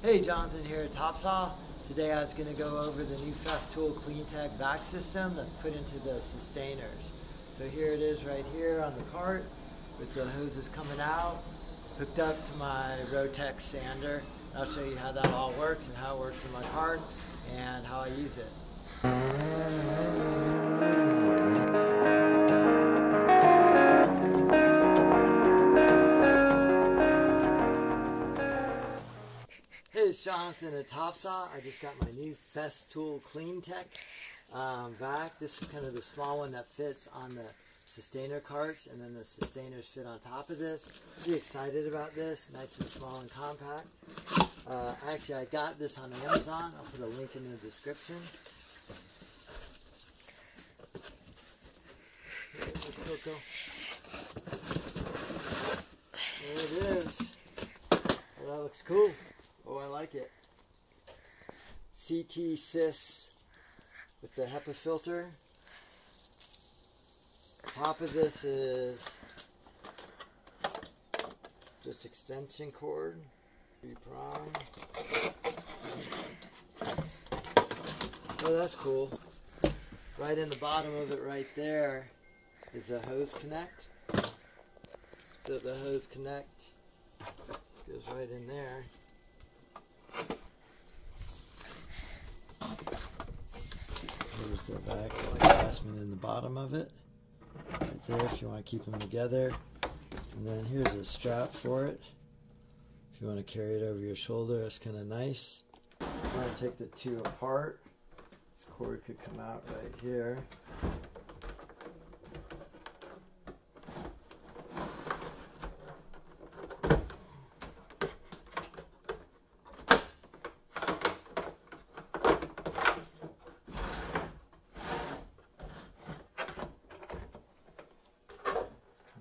Hey, Jonathan here at TopSaw. Today I was going to go over the new Festool CleanTech vac system that's put into the Systainers. So here it is right here on the cart with the hoses coming out, hooked up to my Rotex sander. I'll show you how that all works and how it works in my cart and how I use it. Hey, it's Jonathan at TopSaw. I just got my new Festool CleanTech vac. This is kind of the small one that fits on the Systainer carts, and then the Systainers fit on top of this. Pretty excited about this. Nice and small and compact. Actually, I got this on Amazon. I'll put a link in the description. There's Coco. There it is. Well, that looks cool. Oh, I like it. CT SYS with the Hepa filter. Top of this is just extension cord, 3-prong. Oh, that's cool. Right in the bottom of it right there is a hose connect. So the hose connect goes right in there. There's the back attachment in the bottom of it, right there if you want to keep them together. And then here's a strap for it. If you want to carry it over your shoulder, it's kind of nice. I'm going to take the two apart. This cord could come out right here.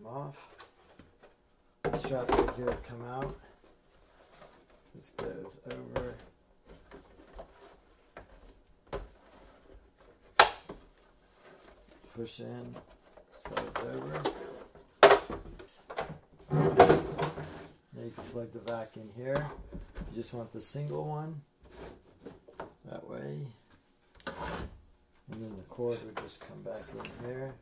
Off. The strap right here will come out. This goes over. Push in, slides over. Now you can plug the vac in here. You just want the single one. That way. And then the cord would just come back in here.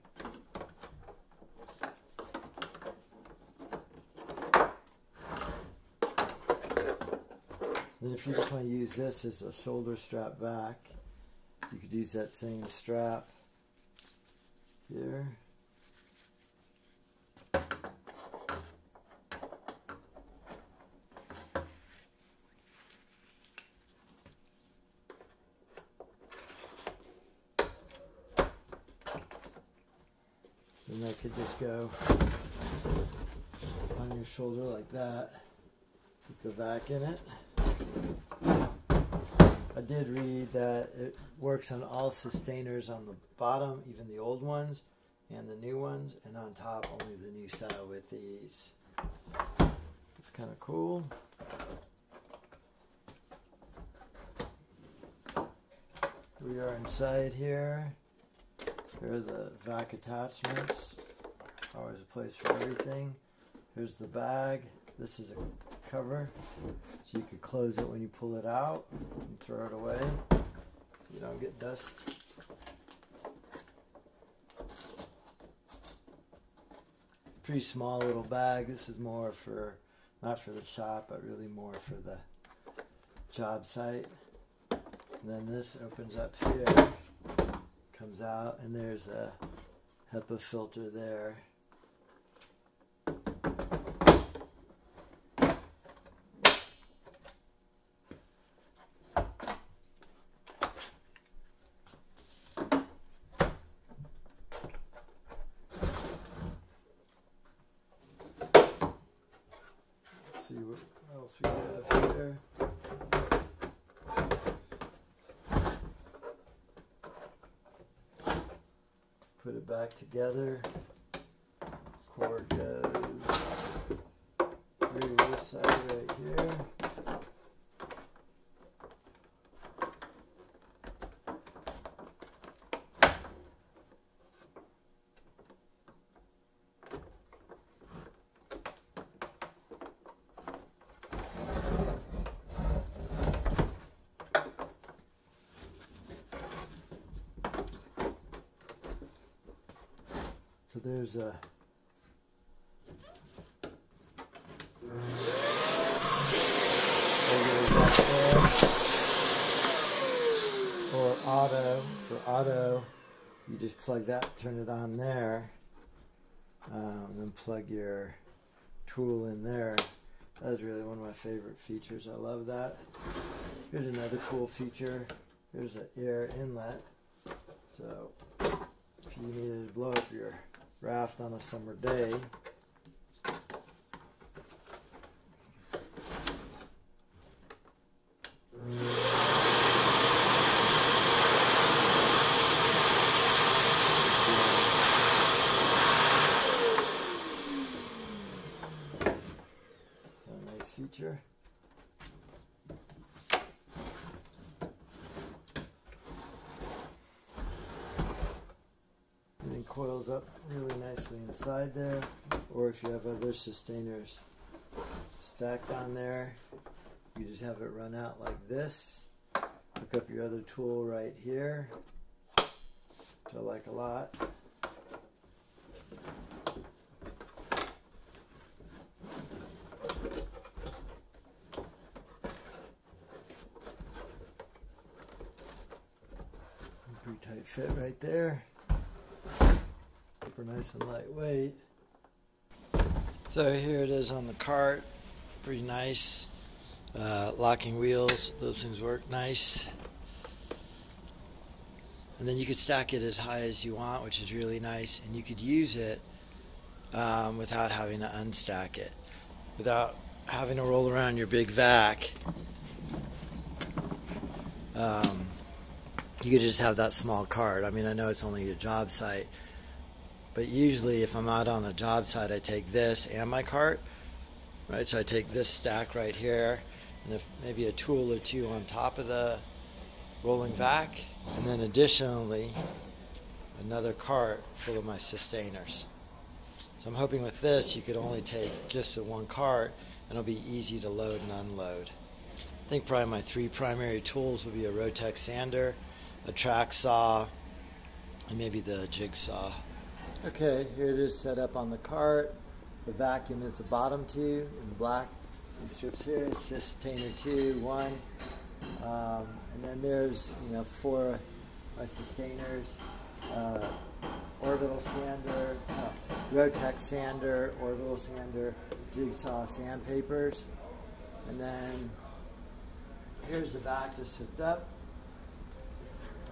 And if you just want to use this as a shoulder strap vac, you could use that same strap here. And that could just go on your shoulder like that with the vac in it. I did read that it works on all Systainers on the bottom, even the old ones and the new ones, and on top only the new style with these. It's kind of cool. We are inside here. Here are the vac attachments. Always a place for everything. Here's the bag. This is a cover, so you could close it when you pull it out and throw it away so you don't get dust. Pretty small little bag. This is more for, not for the shop, but really more for the job site. And then this opens up here, comes out, and there's a Hepa filter there. See what else we have here. Put it back together. Cord goes through this side right here. there's a or auto. For auto, you just plug that, turn it on there, and then plug your tool in there. That's really one of my favorite features. I love that. Here's another cool feature. There's an air inlet. So if you needed to blow up your raft on a summer day, feature. Everything coils up really nicely inside there, or if you have other Systainers stacked on there, you just have it run out like this. Hook up your other tool right here, which I like a lot. Pretty tight fit right there. Super nice and lightweight. So here it is on the cart. Pretty nice. Locking wheels, those things work nice. And then you could stack it as high as you want, which is really nice. And you could use it without having to unstack it, without having to roll around your big vac. You could just have that small cart. I mean, I know it's only a job site, but usually if I'm out on a job site, I take this and my cart, right? So I take this stack right here, and if maybe a tool or two on top of the rolling vac, and then additionally another cart full of my Systainers. So I'm hoping with this you could only take just the one cart, and it'll be easy to load and unload. I think probably my three primary tools would be a Rotex sander, a track saw, and maybe the jigsaw. Okay, here it is set up on the cart. The Vacumn is the bottom two in black. These strips here, Systainer 2, 1. And then there's, 4 my Systainers, orbital sander, Rotex sander, orbital sander, jigsaw sandpapers. And then here's the vac just hooked up.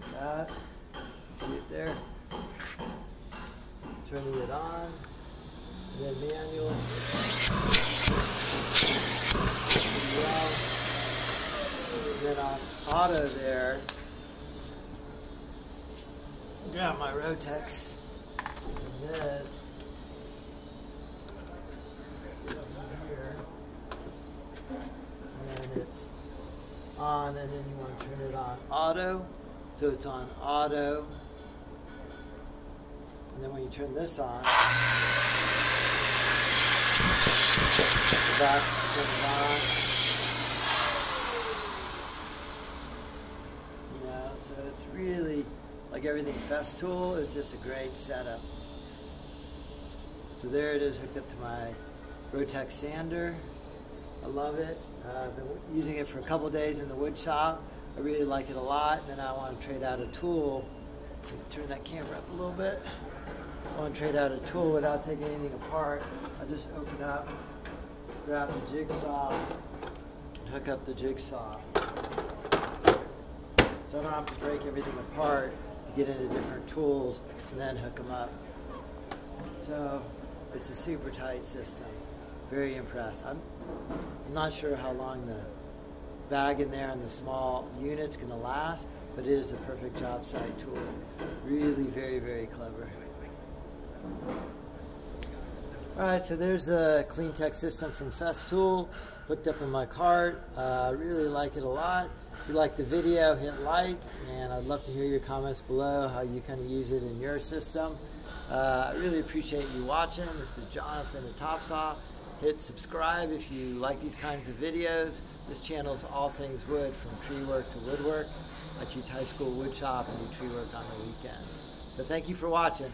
Like that. See it there? Turning it on. And then manual. And then on auto there, grab my Rotex and this here, and then it's on, and then you want to turn it on auto, so it's on auto, and then when you turn this on, the back turns on. So it's really, like everything Festool, is just a great setup. So there it is hooked up to my Rotex sander. I love it. I've been using it for a couple days in the wood shop. I really like it a lot. And then I want to trade out a tool. Turn that camera up a little bit. I want to trade out a tool without taking anything apart. I just open up, grab the jigsaw, and hook up the jigsaw. So I don't have to break everything apart to get into different tools and then hook them up. So it's a super tight system. Very impressed. I'm not sure how long the bag in there and the small unit's going to last, but it is a perfect job site tool. Really very, very clever. Alright, so there's a clean tech system from Festool hooked up in my cart. I really like it a lot. If you like the video, hit like, and I'd love to hear your comments below, how you kind of use it in your system. I really appreciate you watching. This is Jonathan at TopSaw. Hit subscribe if you like these kinds of videos. This channel is all things wood, from tree work to woodwork. I teach high school wood shop and do tree work on the weekends. So thank you for watching.